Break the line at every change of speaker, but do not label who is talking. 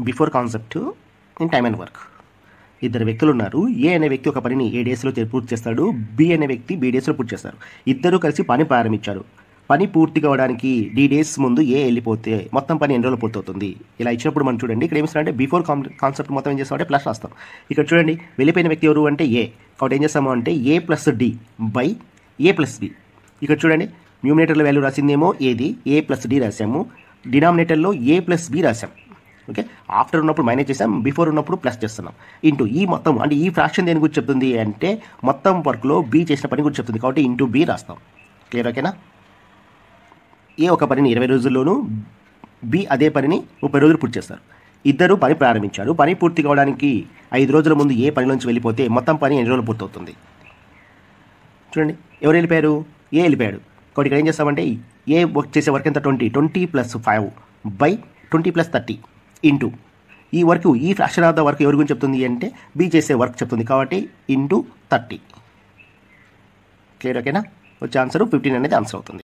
Before concept in time and work. ఇద్దరు వ్యక్తులు ఉన్నారు. ఏ అనే వ్యక్తి ఒక పనిని ఏ డేస్లో పూర్తి చేస్తాడు, బి అనే వ్యక్తి బి డేస్లో పూర్తి చేస్తారు. ఇద్దరు కలిసి పని ప్రారంభించారు. పని పూర్తి కావడానికి డి డేస్ ముందు ఏ వెళ్ళిపోతే మొత్తం పని ఎన్ని రోజులు పూర్తవుతుంది. ఇలా ఇచ్చినప్పుడు మనం చూడండి, ఇక్కడ ఏమిస్తారంటే బిఫోర్ కాన్సెప్ట్ మొత్తం ఏం చేస్తామంటే ప్లస్ రాస్తాం. ఇక్కడ చూడండి, వెళ్ళిపోయిన వ్యక్తి ఎవరు అంటే ఏ, కాబట్టి ఏం చేస్తాము అంటే A plus D by A plus B. ఇక్కడ చూడండి, న్యూమినేటర్లో వాల్యూ రాసిందేమో ఏది, ఏ ప్లస్ డి రాసాము, డినామినేటర్లో ఏ ప్లస్ బి రాసాం. ఓకే, ఆఫ్టర్ ఉన్నప్పుడు మైనస్ చేసాం, బిఫోర్ ఉన్నప్పుడు ప్లస్ చేస్తున్నాం. ఇంటూ ఈ మొత్తం అంటే ఈ ఫ్రాక్షన్ దేని గురించి చెప్తుంది అంటే మొత్తం వర్క్లో బి చేసిన పని గురించి చెప్తుంది, కాబట్టి ఇంటూ బి రాస్తాం. క్లియర్? ఓకేనా? ఏ ఒక పనిని 20 రోజుల్లోనూ, బి అదే పనిని 30 రోజులు పూర్తి చేస్తారు. ఇద్దరు పని ప్రారంభించారు. పని పూర్తి కావడానికి 5 రోజుల ముందు ఏ పనిలోంచి వెళ్ళిపోతే మొత్తం పని ఎన్ని రోజులు పూర్తవుతుంది. చూడండి, ఎవరు వెళ్ళిపోయారు? ఏ వెళ్ళిపోయాడు. కాబట్టి ఇక్కడ ఏం చేస్తామంటే ఏ వర్క్ చేసే వర్క్ ఎంత 20 + 5 బై 20 + 30 ఇంటూ ఈ వర్క్, ఈ ఫ్రాక్షన్ ఆఫ్ ద వర్క్ ఎవరి గురించి చెప్తుంది అంటే బి చేసే వర్క్ చెప్తుంది, కాబట్టి ఇంటూ 30. క్లియర్? ఓకేనా? వచ్చే ఆన్సర్ 15 అనేది ఆన్సర్ అవుతుంది.